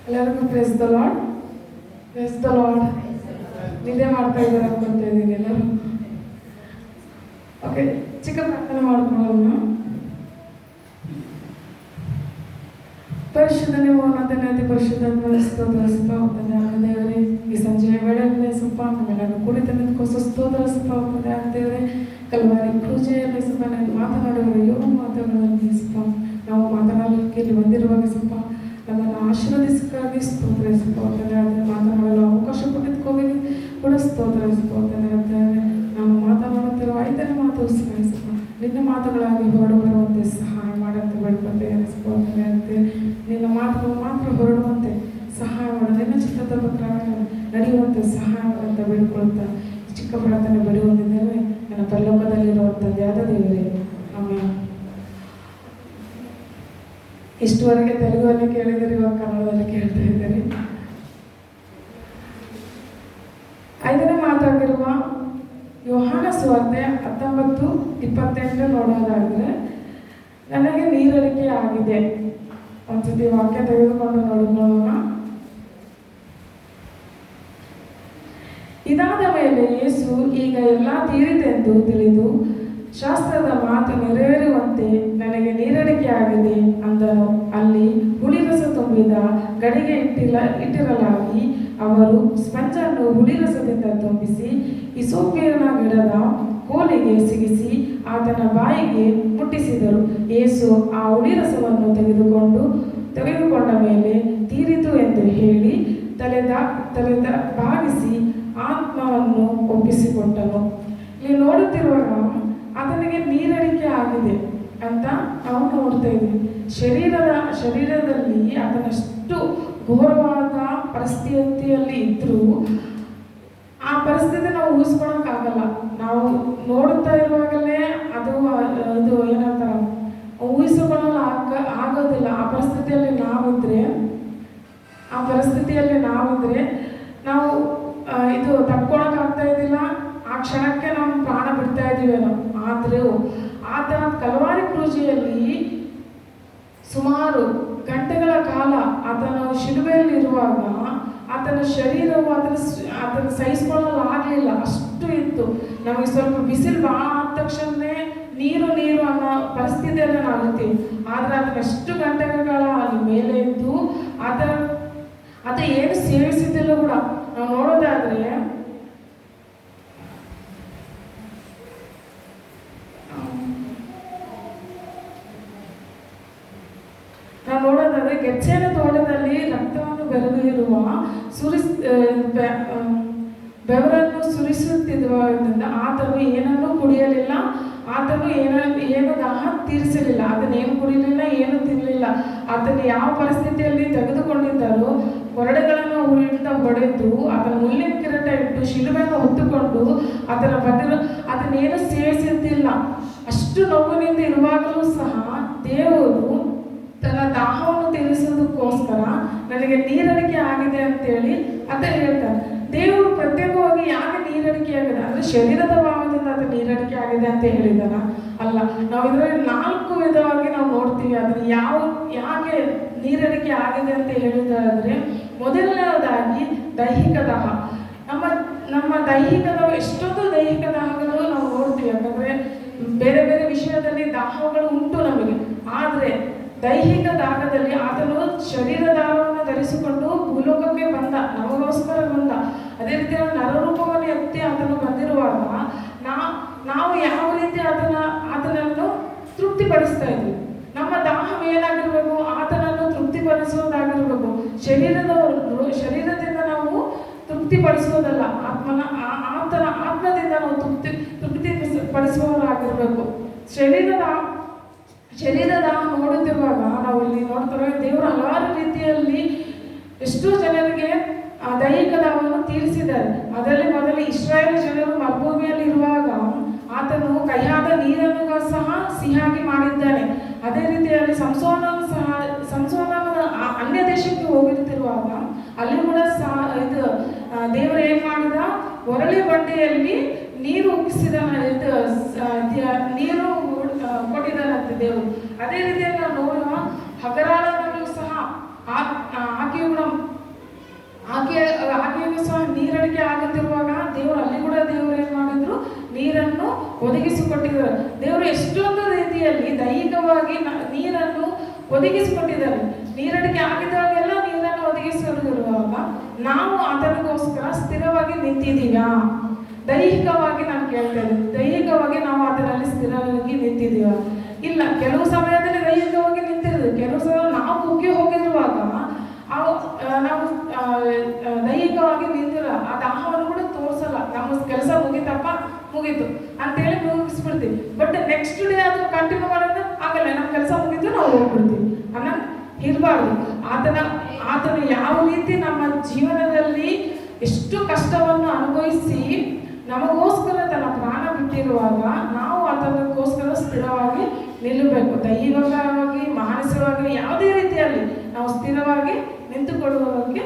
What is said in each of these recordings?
ಎಲ್ಲರಿಗೂ praise the Lord. Praise the Lord. ನಿದ್ದೆ ಮಾಡ್ತಾ ಇದ್ದಾರೆ ಅನ್ಕೊಂತ ಇದ್ದೀನಿ ಎಲ್ಲರೂ. ಓಕೆ, ಚಿಕ್ಕ ಪ್ರಾರ್ಥನೆ ಮಾಡ್ಕೊಳ್ಳೋಣ. ಪರಿಶುದ್ಧನೇ ಮೌನತನೇ ಅತಿ ಪರಿಶುದ್ಧ ದೇವರೇ, ಈ ಸಂಜೆಯ ವೇಳೆಯಲ್ಲಿ ಸ್ವಲ್ಪ ನಮ್ಮೆಲ್ಲರೂ ಕುರಿತು ನಿಂತ್ಕೋಸ ಸ್ತೋತ್ರ ಸ್ವಲ್ಪ ಆಗ್ತೇವೆ. ಕಲ್ವಾರಿ ಪೂಜೆಯಲ್ಲಿ ಸ್ವಲ್ಪ ನಾನು ಮಾತನಾಡುವ ಯೋಗ ಮಾತುಗಳಲ್ಲಿ ಸ್ವಲ್ಪ ನಾವು ಮಾತನಾಡಲಿಕ್ಕೆ ಇಲ್ಲಿ ಬಂದಿರುವಾಗ ಸ್ವಲ್ಪ ನಮ್ಮನ್ನು ಆಶೀರ್ವದಿಸಕ್ಕಾಗಿ ಸ್ತೋತ್ರ ಮಾತನಾಡಲು ಅವಕಾಶ ಕೊಟ್ಟಿದ್ಕೋಗಿ ಕೂಡ ಸ್ತೋತ್ರ ನಾವು ಮಾತನಾಡುತ್ತಿರುವ 5ನೇ ಮಾತು ಸ್ಮರಿಸುವ ನಿನ್ನ ಮಾತುಗಳಾಗಿ ಹೊರಡು ಬರುವಂತೆ ಸಹಾಯ ಮಾಡಂತ ಬೇಡ್ಕೊಳ್ತೇವೆ ಅಂತೆ. ನಿನ್ನ ಮಾತುಗಳು ಮಾತ್ರ ಹೊರಡುವಂತೆ ಸಹಾಯ ಮಾಡ, ನಿನ್ನ ಚಿತ್ರದ ಪ್ರಕಾರ ನಡೆಯುವಂತೆ ಸಹಾಯ ಮಾಡಂತ ಬೇಡ್ಕೊಳ್ತಾ ಚಿಕ್ಕ ಪ್ರಾರ್ಥನೆ ಬೆಳೆಯುವಂತಿದ್ದೇವೆ. ನನ್ನ ಪರಲೋಕದಲ್ಲಿರುವಂಥದ್ದು ಯಾದ ದೇವರೇ, ಆಮೇಲೆ ಇಷ್ಟುವರೆಗೆ ತೆಲುಗುವಲ್ಲಿ ಕೇಳಿದರೆ ಇವಾಗ ಕನ್ನಡದಲ್ಲಿ ಕೇಳ್ತಾ ಇದ್ದಾರೆ. 5ನೇ ಮಾತಾಗಿರುವ ಯೋಹಾನ ಸುವಾರ್ತೆ 19:28 ನೋಡೋದಾದರೆ, ನನಗೆ ನೀರಡಿಕೆ ಆಗಿದೆ. ಒಂದ್ಸತಿ ವಾಕ್ಯ ತೆಗೆದುಕೊಂಡು ನೋಡೋಣ. ಇದಾದ ಮೇಲೆ ಯೇಸು, ಈಗ ಎಲ್ಲ ತೀರಿತೆಂದು ತಿಳಿದು ಶಾಸ್ತ್ರದ ಮಾತು ನೆರವೇರುವಂತೆ ನನಗೆ ನೀರಡಿಕೆ ಆಗಿದೆ ಅಂದನು. ಅಲ್ಲಿ ಹುಳಿರಸ ತುಂಬಿದ ಗಡಿಗೆ ಇಟ್ಟಿರಲಾಗಿ ಅವರು ಸ್ಪಂಜನ್ನು ಹುಳಿರಸದಿಂದ ತುಂಬಿಸಿ ಹಿಸೋಪಿನ ಗಿಡದ ಕೋಲಿಗೆ ಸಿಗಿಸಿ ಆತನ ಬಾಯಿಗೆ ಮುಟ್ಟಿಸಿದರು. ಯೇಸು ಆ ಹುಳಿರಸವನ್ನು ತೆಗೆದುಕೊಂಡ ಮೇಲೆ ತೀರಿತು ಎಂದು ಹೇಳಿ ತಲೆದ ಬಾಗಿಸಿ ಆತ್ಮವನ್ನು ಒಪ್ಪಿಸಿಕೊಟ್ಟನು. ಇಲ್ಲಿ ನೋಡುತ್ತಿರುವಾಗ ಆತನಿಗೆ ನೀರಡಿಕೆ ಆಗಿದೆ ಅಂತ ನಾವು ನೋಡ್ತಾ ಇದ್ದೀವಿ. ಶರೀರದಲ್ಲಿ ಆತನಷ್ಟು ಘೋರವಾದ ಪರಿಸ್ಥಿತಿಯಲ್ಲಿ ಇದ್ರೂ ಆ ಪರಿಸ್ಥಿತಿ ನಾವು ಊಹಿಸ್ಕೊಳಕ್ಕಾಗಲ್ಲ. ನಾವು ನೋಡುತ್ತಾ ಇರುವಾಗಲೇ ಅದು ಏನಂತಾರ ಊಹಿಸಿಕೊಳ್ಳಲು ಆಗೋದಿಲ್ಲ. ಆ ಪರಿಸ್ಥಿತಿಯಲ್ಲಿ ನಾವಿದ್ರೆ ನಾವು ಇದು ತಡ್ಕೊಳಕ್ಕಾಗ್ತಾ ಇದ್ದಿಲ್ಲ. ಆ ಕ್ಷಣಕ್ಕೆ ನಾವು ಪ್ರಾಣ ಬಿಡ್ತಾ ಇದ್ದೀವೇನೋ. ಆದರೂ ಆತನ ಕಲ್ವಾರಿ ಕ್ರೂಜೆಯಲ್ಲಿ ಸುಮಾರು ಗಂಟೆಗಳ ಕಾಲ ಆತನ ಶಿಲುಬೆಯಲ್ಲಿರುವಾಗ ಆತನ ಶರೀರವು ಅದನ್ನು ಸಹಿಸಿಕೊಳ್ಳಲು ಆಗಲಿಲ್ಲ, ಅಷ್ಟು ಇತ್ತು. ನಮಗೆ ಸ್ವಲ್ಪ ಬಿಸಿಲು ಭಾಳ ಆದ ತಕ್ಷಣವೇ ನೀರು ಅನ್ನೋ ಪರಿಸ್ಥಿತಿಯಲ್ಲಿ ನಾವಿರ್ತೀವಿ. ಆದರೆ ಅದನ್ನ ಎಷ್ಟು ಗಂಟೆಗಳ ಅಲ್ಲಿ ಮೇಲೆ ಇದ್ದು ಆತ ಏನು ಸೇವಿಸಿದ್ದಿಲ್ಲ ಕೂಡ. ನಾವು ನೋಡೋದಾದ್ರೆ ಗೆಚ್ಚೇನ ತೋಟದಲ್ಲಿ ರಕ್ತವನ್ನು ಬೆರೆದಿರುವ ಬೆವರನ್ನು ಸುರಿಸುತ್ತಿರುವುದರಿಂದ ಆತನು ಏನನ್ನೂ ಕುಡಿಯಲಿಲ್ಲ. ಆತನು ಏನು ದಾಹ ತೀರಿಸಲಿಲ್ಲ. ಆತನೇನು ಕುಡಿಯಲಿಲ್ಲ, ಏನು ತಿನ್ನಲಿಲ್ಲ. ಆತನು ಯಾವ ಪರಿಸ್ಥಿತಿಯಲ್ಲಿ ತೆಗೆದುಕೊಂಡಿದ್ದಾರೋ ಹೊರಡೆಗಳನ್ನು ಹೊಡೆದು ಆತನ ಮುಳ್ಳಿನ ಕಿರೀಟ ಇಟ್ಟು ಶಿಲುಬೆಯನ್ನು ಹೊತ್ತುಕೊಂಡು ಆತನೇನು ಸೇವಿಸುತ್ತಿಲ್ಲ. ಅಷ್ಟು ನೋವಿನಿಂದ ಇರುವಾಗಲೂ ಸಹ ದೇವರು ತನ್ನ ದಾಹವನ್ನು ತೀರಿಸೋದಕ್ಕೋಸ್ಕರ ನನಗೆ ನೀರಡಿಕೆ ಆಗಿದೆ ಅಂತೇಳಿ ಆತ ಹೇಳ್ತಾನೆ. ದೇವರು ಪ್ರತ್ಯೇಕವಾಗಿ ಯಾಕೆ ನೀರಡಿಕೆ ಆಗಿದೆ ಅಂದರೆ ಶರೀರದ ಭಾವದಿಂದ ಅದು ನೀರಡಿಕೆ ಆಗಿದೆ ಅಂತ ಹೇಳಿದಾನ ಅಲ್ಲ. ನಾವು ಇದರಲ್ಲಿ 4 ವಿಧವಾಗಿ ನಾವು ನೋಡ್ತೀವಿ. ಅದನ್ನು ಯಾಕೆ ನೀರಡಿಕೆ ಆಗಿದೆ ಅಂತ ಹೇಳಿದಾದ್ರೆ, ಮೊದಲನೇದಾಗಿ ದೈಹಿಕ ದಾಹ. ನಮ್ಮ ದೈಹಿಕದ ಎಷ್ಟೊಂದು ದೈಹಿಕ ದಾಹಗಳು ನಾವು ನೋಡ್ತೀವಿ. ಯಾಕಂದ್ರೆ ಬೇರೆ ಬೇರೆ ವಿಷಯದಲ್ಲಿ ದಾಹಗಳು ಉಂಟು ನಮಗೆ. ಆದರೆ ದೈಹಿಕ ದಾಹದಲ್ಲಿ ಆತನು ಶರೀರ ದಾಹವನ್ನು ಧರಿಸಿಕೊಂಡು ಭೂಲೋಕಕ್ಕೆ ಬಂದ, ನಮಗೋಸ್ಕರ ಬಂದ. ಅದೇ ರೀತಿ ನರರೂಪವನ್ನು ಎತ್ತಿ ಆತನು ಬಂದಿರುವಾಗ ನಾವು ಯಾವ ರೀತಿ ಆತನನ್ನು ತೃಪ್ತಿಪಡಿಸ್ತಾ ಇದ್ವಿ. ನಮ್ಮ ದಾಹವೇನಾಗಿರ್ಬೇಕು, ಆತನನ್ನು ತೃಪ್ತಿಪಡಿಸೋದಾಗಿರ್ಬೇಕು. ಶರೀರದಿಂದ ನಾವು ತೃಪ್ತಿಪಡಿಸೋದಲ್ಲ, ಆತನ ಆತ್ಮದಿಂದ ನಾವು ತೃಪ್ತಿಪಡಿಸುವವರಾಗಿರ್ಬೇಕು. ಶರೀರದ ನೋಡುತ್ತಿರುವಾಗ ನಾವು ಇಲ್ಲಿ ನೋಡ್ತಾರೆ, ದೇವರು ಹಲವಾರು ರೀತಿಯಲ್ಲಿ ಎಷ್ಟೋ ಜನರಿಗೆ ದೈಹಿಕ ದಾಹವನ್ನು ತೀರಿಸಿದ್ದಾರೆ. ಅದರಲ್ಲಿ ಮೊದಲು ಇಸ್ರಾಯೇಲ್ ಜನರು ಮರುಭೂಮಿಯಲ್ಲಿ ಇರುವಾಗ ಆತನು ಕೈಯಾದ ನೀರನ್ನು ಸಹ ಸಿಹಿಯಾಗಿ ಮಾಡಿದ್ದಾನೆ. ಅದೇ ರೀತಿಯಲ್ಲಿ ಸಂಸೋನನ ಅನ್ಯ ದೇಶಕ್ಕೆ ಹೋಗಿರುತ್ತಿರುವಾಗ ಅಲ್ಲಿ ಕೂಡ ದೇವರು ಏನ್ ಮಾಡಿದ, ಒರಳಿ ಬಂಡೆಯಲ್ಲಿ ನೀರು ಉಕ್ಕಿಸಿದ ನೀರು ಕೊಟ್ಟಿದ್ದಾನಂತೆ ದೇವರು. ಅದೇ ರೀತಿಯಲ್ಲಿ ನಾವು ನೋಡುವ ಹಗರಾಳನಲ್ಲೂ ಸಹ ಆಕೆಯು ಕೂಡ ಆಕೆಗೂ ಸಹ ನೀರಡಿಕೆ ಆಗುತ್ತಿರುವಾಗ ಅಲ್ಲಿ ಕೂಡ ದೇವರು ಏನು ಮಾಡಿದ್ರು, ನೀರನ್ನು ಒದಗಿಸಿಕೊಟ್ಟಿದ್ದಾರೆ. ದೇವರು ಎಷ್ಟೊಂದು ರೀತಿಯಲ್ಲಿ ದೈಹಿಕವಾಗಿ ನೀರನ್ನು ಒದಗಿಸಿಕೊಟ್ಟಿದ್ದಾರೆ. ನೀರಡಿಕೆ ಆಗಿದ್ದಾಗೆಲ್ಲ ನೀರನ್ನು ಒದಗಿಸಿರುವಾಗ ನಾವು ಆತನಿಗೋಸ್ಕರ ಸ್ಥಿರವಾಗಿ ನಿಂತಿದ್ದೀವಾ? ದೈಹಿಕವಾಗಿ ನಾನು ಕೇಳ್ತೇನೆ, ದೈಹಿಕವಾಗಿ ನಾವು ಅದರಲ್ಲಿ ಸ್ಥಿರವಾಗಿ ನಿಂತಿದ್ದೀವ? ಇಲ್ಲ. ಕೆಲವು ಸಮಯದಲ್ಲಿ ದೈಹಿಕವಾಗಿ ನಿಂತಿರೋದು, ಕೆಲವು ಸಮಯ ನಾವು ಕುಗ್ಗಿ ಹೋಗಿರುವಾಗ ನಾವು ದೈಹಿಕವಾಗಿ ನಿಂತಿಲ್ಲ, ಆ ದಾಹವನ್ನು ಕೂಡ ತೋರಿಸಲ್ಲ. ನಮ್ಮ ಕೆಲಸ ಮುಗೀತು ಅಂತೇಳಿ ಮುಗಿಸ್ಬಿಡ್ತೀವಿ. ಬಟ್ ನೆಕ್ಸ್ಟ್ ಡೇ ಅದು ಕಂಟಿನ್ಯೂ ಮಾಡೋದು ಆಗಲ್ಲ. ನಮ್ಮ ಕೆಲಸ ಮುಗೀತು, ನಾವು ಹೋಗ್ಬಿಡ್ತೀವಿ ಅನ್ನೋ ಇರಬಾರ್ದು. ಆತನು ಯಾವ ರೀತಿ ನಮ್ಮ ಜೀವನದಲ್ಲಿ ಎಷ್ಟು ಕಷ್ಟವನ್ನು ಅನುಭವಿಸಿ ನಮಗೋಸ್ಕರ ತನ್ನ ಪ್ರಾಣ ಬಿಟ್ಟಿರುವಾಗ ನಾವು ಆತನಿಗೋಸ್ಕರ ಸ್ಥಿರವಾಗಿ ನಿಲ್ಲಬೇಕು. ದೈಹಿಕವಾಗಿ, ಮಾನಸಿಕವಾಗಿ, ಯಾವುದೇ ರೀತಿಯಲ್ಲಿ ನಾವು ಸ್ಥಿರವಾಗಿ ನಿಂತುಕೊಳ್ಳುವುದಕ್ಕೆ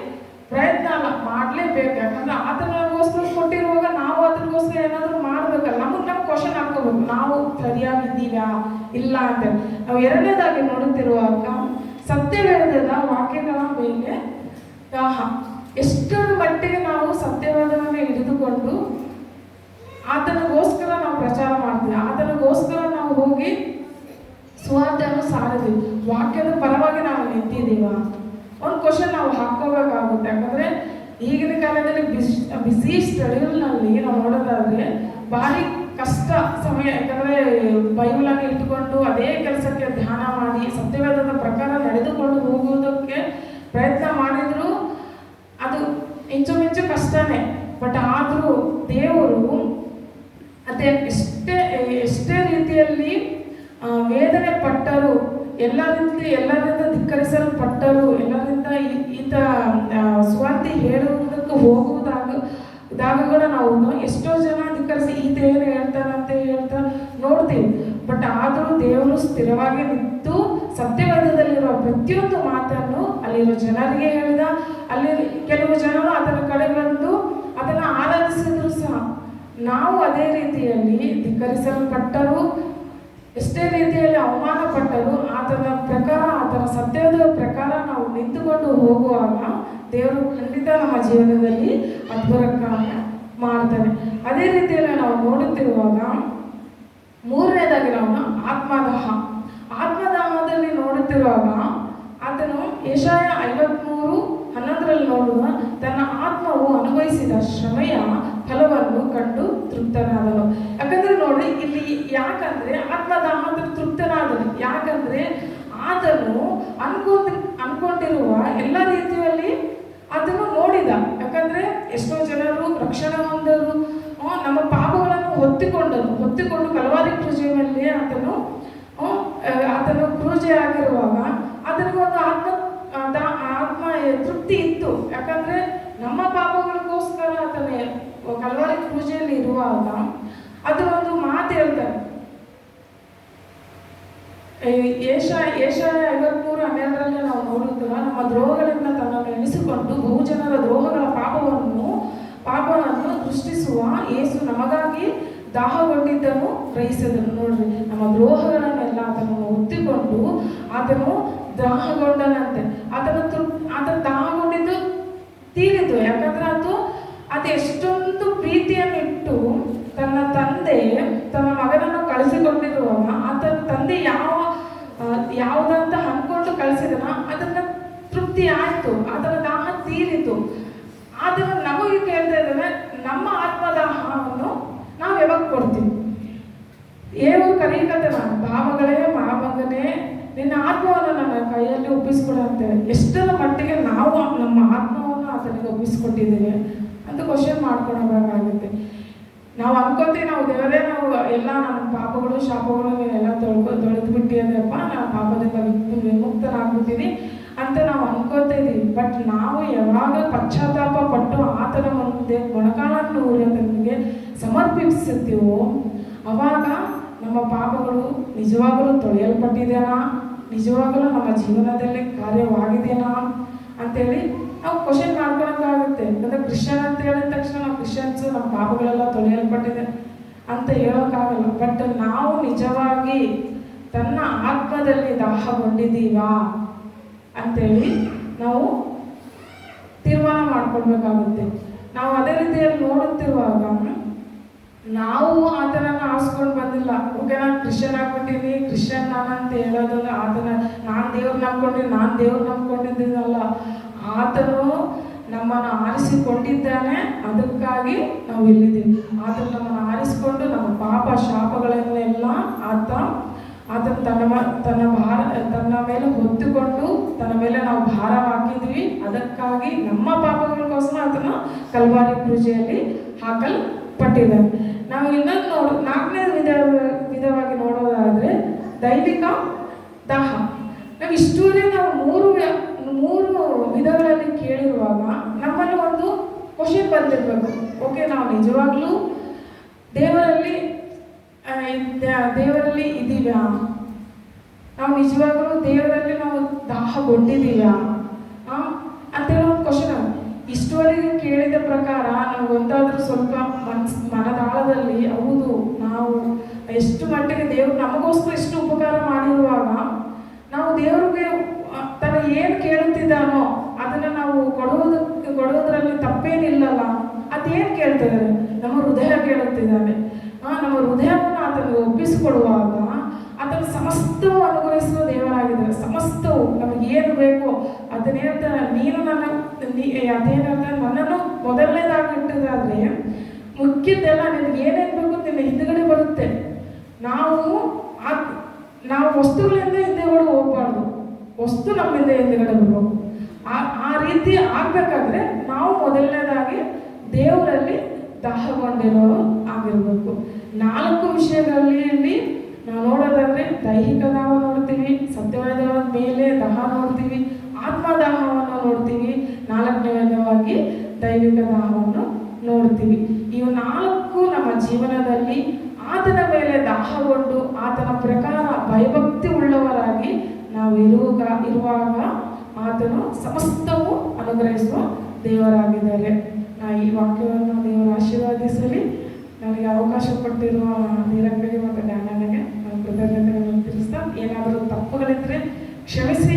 ಪ್ರಯತ್ನ ಮಾಡಲೇಬೇಕು. ಯಾಕಂದ್ರೆ ಆತನಿಗೋಸ್ಕರ ಕೊಟ್ಟಿರುವಾಗ ನಾವು ಆತನಿಗೋಸ್ಕರ ಏನಾದರೂ ಮಾಡಬೇಕಲ್ಲ. ನಮಗೆ ಕ್ವಶನ್ ಹಾಕೋಬೇಕು, ನಾವು ಸರಿಯಾಗಿದ್ದೀವಾ ಇಲ್ಲ ಅಂತ. ನಾವು ಎರಡನೇದಾಗಿ ನೋಡುತ್ತಿರುವಾಗ ಸತ್ಯವೇದದ ವಾಕ್ಯಗಳ ಮೇಲೆ ದಾಹ. ಎಷ್ಟರ ಮಟ್ಟಿಗೆ ನಾವು ಸತ್ಯವೇದವನ್ನು ಹಿಡಿದುಕೊಂಡು ಆತನಿಗೋಸ್ಕರ ನಾವು ಪ್ರಚಾರ ಮಾಡ್ತೀವಿ, ಆತನಿಗೋಸ್ಕರ ನಾವು ಹೋಗಿ ಸುವಾರ್ತೆಯನ್ನು ಸಾರಿದೀವಿ, ವಾಕ್ಯದ ಪರವಾಗಿ ನಾವು ನಿಂತಿದ್ದೀವ? ಒಂದು ಕ್ವಶನ್ ನಾವು ಹಾಕೋಬೇಕಾಗುತ್ತೆ. ಯಾಕಂದ್ರೆ ಈಗಿನ ಕಾಲದಲ್ಲಿ ಬಿಸಿ ಸ್ಟಡಿಗಳಲ್ಲಿ ನಾವು ನೋಡೋದಾದ್ರೆ ಭಾರಿ ಕಷ್ಟ ಸಮಯ. ಯಾಕಂದ್ರೆ ಬೈಬಲನ್ನು ಇಟ್ಟುಕೊಂಡು ಅದೇ ಕೆಲಸಕ್ಕೆ ಧ್ಯಾನ ಮಾಡಿ ಸತ್ಯವೇದದ ಪ್ರಕಾರ ನಡೆದುಕೊಂಡು ಹೋಗುವುದಕ್ಕೆ ಪ್ರಯತ್ನ ಮಾಡಿದ್ರು ಅದು ಇಂಚು ಕಷ್ಟನೇ. ಬಟ್ ಆದರೂ ದೇವರು ಅದೇ ಎಷ್ಟೇ ರೀತಿಯಲ್ಲಿ ವೇದನೆ ಪಟ್ಟರು, ಎಲ್ಲರಿಂದ ಧಿಕ್ಕರಿಸಲ್ಪಟ್ಟರು, ಎಲ್ಲರಿಂದ ಈತ ಸ್ವಾರ್ಥಿ ಹೇಳುವುದಕ್ಕೆ ಹೋಗುವುದಾಗ ಕೂಡ ನಾವು ಎಷ್ಟೋ ಜನ ಧಿಕ್ಕರಿಸಿ ಈತ ಏನು ಹೇಳ್ತಾರಂತ ನೋಡ್ತೀವಿ. ಬಟ್ ಆದರೂ ದೇವರು ಸ್ಥಿರವಾಗಿ ನಿಂತು ಸತ್ಯವೇದದಲ್ಲಿರುವ ಪ್ರತಿಯೊಂದು ಮಾತನ್ನು ಅಲ್ಲಿರೋ ಜನರಿಗೆ ಹೇಳಿದ. ಅಲ್ಲಿ ಕೆಲವು ಜನರು ಅದರ ಕಡೆ ಬಂದು ಅದನ್ನು ಆರಾಧಿಸಿದ್ರು ಸಹ. ನಾವು ಅದೇ ರೀತಿಯಲ್ಲಿ ಧಿಕ್ಕರಿಸಲ್ಪಟ್ಟರು, ಎಷ್ಟೇ ರೀತಿಯಲ್ಲಿ ಅವಮಾನ ಪಟ್ಟರು, ಆತನ ಪ್ರಕಾರ, ಆತನ ಸತ್ಯದ ಪ್ರಕಾರ ನಾವು ನಿಂತುಕೊಂಡು ಹೋಗುವಾಗ ದೇವರು ಖಂಡಿತ ನಮ್ಮ ಜೀವನದಲ್ಲಿ ಅದ್ಭುತ ಮಾಡ್ತಾನೆ. ಅದೇ ರೀತಿಯಲ್ಲಿ ನಾವು ನೋಡುತ್ತಿರುವಾಗ ಮೂರನೇದಾಗಿ ನಾವು ಆತ್ಮದಾಹದಲ್ಲಿ ನೋಡುತ್ತಿರುವಾಗ ಆತನು ಯೆಶಾಯ 53:11 ನೋಡುವ ತನ್ನ ಆತ್ಮವು ಅನುಭವಿಸಿದ ಶ್ರಮೆಯ ಫಲವನ್ನು ಕಂಡು ತೃಪ್ತನಾದನು. ಯಾಕಂದ್ರೆ ನೋಡಿ ಇಲ್ಲಿ ಯಾಕಂದ್ರೆ ಆತ್ಮದಾಹ ತೃಪ್ತನಾದನು. ಯಾಕಂದ್ರೆ ಆತನು ಅನ್ಕೊಂಡಿರುವ ಎಲ್ಲ ರೀತಿಯಲ್ಲಿ ಅದನ್ನು ನೋಡಿದ. ಯಾಕಂದ್ರೆ ಎಷ್ಟೋ ಜನರು ರಕ್ಷಣೆ ಹೊಂದರು, ನಮ್ಮ ಪಾಪಗಳನ್ನು ಹೊತ್ತಿಕೊಂಡು ಕಲ್ವಾರಿ ಕ್ರೂಜೆ ಮೇಲೆ ಆತನು ಕ್ರೂಜೆ ಆಗಿರುವಾಗ ಅದನಿಗೊಂದು ಆತ್ಮ ತೃಪ್ತಿ ಇತ್ತು. ಯಾಕಂದ್ರೆ ನಮ್ಮ ಪಾಪಗಳಿಗೋಸ್ಕರ ಆತನ ಕಲ್ವಾರಿ ಕ್ರೂಜೆಯಲ್ಲಿ ಇರುವಾಗ ಅದು ಒಂದು ಮಾತು ಹೇಳ್ತಾರೆ. ಯೆಶಾಯ 53:12 ನಾವು ನೋಡುತ್ತೇವೆ, ನಮ್ಮ ದ್ರೋಹಗಳಿಂದ ತನ್ನನ್ನು ಎಣಿಸಿಕೊಂಡು ಬಹುಜನರ ದ್ರೋಹಗಳ ಪಾಪವನ್ನು ದೃಷ್ಟಿಸುವ ಯೇಸು ನಮಗಾಗಿ ದಾಹಗೊಂಡಿದ್ದನ್ನು ಗ್ರಹಿಸಿದನು. ನೋಡ್ರಿ, ನಮ್ಮ ದ್ರೋಹಗಳನ್ನೆಲ್ಲ ಆತನನ್ನು ಒತ್ತಿಕೊಂಡು ಆತನು ದಾಹಗೊಂಡನಂತೆ. ಆತನ ದಾಹಗೊಂಡಿದ್ದು ತೀರಿತು. ಯಾಕಂದ್ರೆ ಅದು ಎಷ್ಟೊಂದು ಪ್ರೀತಿಯನ್ನಿಟ್ಟು ತನ್ನ ತಂದೆ ತನ್ನ ಮಗನನ್ನು ಕಳಿಸಿಕೊಂಡಿರುವಾಗ ಆತನ ತಂದೆ ಯಾವುದಂತ ಅನ್ಕೊಂಡು ಕಳಿಸಿದನ ಅದನ್ನ ತೃಪ್ತಿ ಆಯ್ತು, ಅದರ ದಾಹ ತೀರಿತು. ಅದನ್ನು ನಮಗೆ ಕೇಳ್ತಾ ಇದ್ದಾನೆ, ನಮ್ಮ ಆತ್ಮದಾಹವನ್ನು ನಾವು ಯಾವಾಗ ಕೊಡ್ತೀವಿ? ಏವರು ಕರೀಕತೆ ನಾನು ಭಾವಗಳೇ ಮಹಾಭಂಗನೇ ನಿನ್ನ ಆತ್ಮವನ್ನು ನನ್ನ ಕೈಯಲ್ಲಿ ಒಪ್ಪಿಸ್ಕೊಡು ಅಂತೇವೆ. ಎಷ್ಟರ ಮಟ್ಟಿಗೆ ನಾವು ನಮ್ಮ ಆತ್ಮವನ್ನು ಆತನಿಗೆ ಒಪ್ಪಿಸ್ಕೊಟ್ಟಿದ್ದೇವೆ ಅಂತ ಕ್ವಶನ್ ಮಾಡ್ಕೊಳ್ಬೇಕಾಗುತ್ತೆ. ನಾವು ಅನ್ಕೋತೀವಿ, ನಾವು ದೇವರೇ, ನಾವು ಎಲ್ಲ ನಮ್ಮ ಪಾಪಗಳು ಶಾಪಗಳು ನೀನೆಲ್ಲ ತೊಳೆದು ಬಿಟ್ಟಿದೆಯಪ್ಪ, ನಾವು ಪಾಪದಿಂದ ವಿಮುಕ್ತನಾಗ್ಬಿಟ್ಟಿನಿ ಅಂತ ನಾವು ಅನ್ಕೋತಿದ್ದೀವಿ. ಬಟ್ ನಾವು ಯಾವಾಗ ಪಶ್ಚಾತ್ತಾಪ ಪಟ್ಟು ಆತನ ಮುಂದೆ ಮೊಣಕಾಲನ್ನು ಊರತನಿಗೆ ಸಮರ್ಪಿಸುತ್ತೀವೋ ಅವಾಗ ನಮ್ಮ ಪಾಪಗಳು ನಿಜವಾಗಲೂ ತೊಳೆಯಲ್ಪಟ್ಟಿದೆನಾ, ನಿಜವಾಗಲೂ ನಮ್ಮ ಜೀವನದಲ್ಲಿ ಕಾರ್ಯವಾಗಿದೆನಾ ಅಂತೇಳಿ ನಾವು ಕ್ವಶನ್ ಮಾಡ್ಕೊಳಕ್ಕಾಗುತ್ತೆ. ಯಾಕಂದ್ರೆ ಕ್ರಿಶ್ಚಿಯನ್ ಅಂತ ಹೇಳಿದ ತಕ್ಷಣ ನಾವು ಕ್ರಿಶ್ಚಿಯನ್ಸು ನಮ್ಮ ಪಾಪಗಳೆಲ್ಲ ತೊಳೆಯಲ್ಪಟ್ಟಿದೆ ಅಂತ ಹೇಳೋಕ್ಕಾಗಲ್ಲ. ಬಟ್ ನಾವು ನಿಜವಾಗಿ ತನ್ನ ಆತ್ಮದಲ್ಲಿ ದಾಹಗೊಂಡಿದ್ದೀವಾ ಅಂತೇಳಿ ನಾವು ತೀರ್ಮಾನ ಮಾಡ್ಕೊಳ್ಬೇಕಾಗುತ್ತೆ. ನಾವು ಅದೇ ರೀತಿಯಲ್ಲಿ ನೋಡುತ್ತಿರುವಾಗ ನಾವು ಆತನನ್ನು ಆರಿಸ್ಕೊಂಡು ಬಂದಿಲ್ಲ. ಓಕೆ, ನಾನು ಕ್ರಿಶ್ಚಿಯನ್ ಆಗ್ಬಿಟ್ಟಿನಿ, ಕ್ರಿಶ್ಚಿಯನ್ ನಾನಂತ ಹೇಳೋದನ್ನ ಆತನ ನಾನು ದೇವ್ರು ನಂಬ್ಕೊಂಡಿದ್ದೀನಲ್ಲ. ಆತನು ನಮ್ಮನ್ನು ಆರಿಸಿಕೊಂಡಿದ್ದಾನೆ, ಅದಕ್ಕಾಗಿ ನಾವು ಇಲ್ಲಿದ್ದೀವಿ. ಆತನು ನಮ್ಮನ್ನು ಆರಿಸಿಕೊಂಡು ನಮ್ಮ ಪಾಪ ಶಾಪಗಳನ್ನೆಲ್ಲ ಆತನು ತನ್ನ ಮೇಲೆ ಹೊತ್ತುಕೊಂಡು ತನ್ನ ಮೇಲೆ ನಾವು ಭಾರ ಹಾಕಿದ್ವಿ. ಅದಕ್ಕಾಗಿ ನಮ್ಮ ಪಾಪಗಳಿಗೋಸ್ಕರ ಆತನು ಕಲ್ವಾರಿ ಕ್ರೂಜೆಯಲ್ಲಿ ಹಾಕಲ್ಪಟ್ಟಿದ್ದಾನೆ. ನಾವು ಇನ್ನೊಂದು ನಾಲ್ಕನೇ ವಿಧವಾಗಿ ನೋಡೋದಾದ್ರೆ ದೈವಿಕ ದಾಹ. ನಾವು ಇಷ್ಟುವರೆಗೆ ನಾವು ಮೂರು ವಿಧಗಳಲ್ಲಿ ಕೇಳಿರುವಾಗ ನಮ್ಮಲ್ಲಿ ಒಂದು ಕ್ವಶನ್ ಬಂದಿರಬೇಕು. ಓಕೆ, ನಾವು ನಿಜವಾಗ್ಲೂ ದೇವರಲ್ಲಿ ಇದ್ದೀವ್ಯಾ? ನಾವು ನಿಜವಾಗ್ಲೂ ದೇವರಲ್ಲಿ ನಾವು ದಾಹಗೊಂಡಿದ್ದೀವ್ಯಾ ಅಂತೇಳಿ ಒಂದು ಕ್ವಶನ್. ಇಷ್ಟುವರೆಗೆ ಕೇಳಿದ ಪ್ರಕಾರ ನಮಗೊಂದಾದ್ರೂ ಸ್ವಲ್ಪ ಮನದಾಳದಲ್ಲಿ ಹೌದು, ನಾವು ಎಷ್ಟು ಮಟ್ಟಿಗೆ ದೇವರು ನಮಗೋಸ್ಕರ ಎಷ್ಟು ಉಪಕಾರ ಮಾಡಿರುವಾಗ ನಾವು ದೇವರಿಗೆ ತನ್ನ ಏನು ಕೇಳುತ್ತಿದ್ದಾನೋ ಅದನ್ನ ನಾವು ಕೊಡೋದ್ರಲ್ಲಿ ತಪ್ಪೇನಿಲ್ಲಲ್ಲ. ಅದೇನು ಕೇಳ್ತಿದ್ದಾರೆ? ನಮ್ಮ ಹೃದಯ ಕೇಳುತ್ತಿದ್ದಾನೆ. ನಮ್ಮ ಹೃದಯವನ್ನು ಆತನಿಗೆ ಒಪ್ಪಿಸಿಕೊಡುವಾಗ ಆತನ ಸಮಸ್ತವು ಅನುಗ್ರಹಿಸುವ ದೇವರಾಗಿದ್ದಾರೆ. ಸಮಸ್ತವು ನಮಗೆ ಏನು ಬೇಕೋ ಅದನ್ನೇಳ್ತಾರೆ. ಅದೇನಂತ ನನ್ನನ್ನು ಮೊದಲನೇದಾಗಿ ಇಟ್ಟಿದ್ದಾದ್ರೆ ಮುಖ್ಯದ್ದೆಲ್ಲ ನಿನಗೆ ಏನೇನು ಬೇಕು ನಿನ್ನ ಹಿಂದುಗಡೆ ಬರುತ್ತೆ. ನಾವು ವಸ್ತುಗಳಿಂದ ಹಿಂದೆಗಡೆ ಹೋಗ್ಬಾರ್ದು, ವಸ್ತು ನಮ್ಮಿಂದ ಹಿಂದೆಗಡೆ ಬರಬೇಕು. ಆ ರೀತಿ ಆಗ್ಬೇಕಾದ್ರೆ ನಾವು ಮೊದಲನೇದಾಗಿ ದೇವರಲ್ಲಿ ದಾಹಗೊಂಡಿರೋ ಆಗಿರ್ಬೇಕು. 4 ವಿಷಯಗಳಲ್ಲಿ ನಾವು ನೋಡೋದಾದ್ರೆ ದೈಹಿಕ ದಾಹ ನೋಡ್ತೀವಿ, ಸತ್ಯವಾದ ಮೇಲೆ ದಾಹ ನೋಡ್ತೀವಿ, ಆತ್ಮದಾಹವನ್ನು ನೋಡ್ತೀವಿ, 4ನೇ ವಿಧವಾಗಿ ದೈವಿಕ ದಾಹವನ್ನು ನೋಡ್ತೀವಿ. ಇವು 4 ನಮ್ಮ ಜೀವನದಲ್ಲಿ ಆತನ ಮೇಲೆ ದಾಹಗೊಂಡು ಆತನ ಪ್ರಕಾರ ಭಯಭಕ್ತಿ ಉಳ್ಳವರಾಗಿ ನಾವು ಇರುವಾಗ ಆತನು ಸಮಸ್ತವೂ ಅನುಗ್ರಹಿಸುವ ದೇವರಾಗಿದ್ದಾರೆ. ಈ ವಾಕ್ಯವನ್ನು ದೇವರು ಆಶೀರ್ವಾದಿಸಲಿ. ನನಗೆ ಅವಕಾಶ ಕೊಟ್ಟಿರುವ ನೀರಕ್ಕಗೆ ಮತ್ತು ಜ್ಞಾನನಿಗೆ ನಾನು ಕೃತಜ್ಞತೆಗಳನ್ನು ತಿಳಿಸ್ತಾ, ಏನಾದರೂ ತಪ್ಪುಗಳಿದ್ರೆ ಕ್ಷಮಿಸಿ.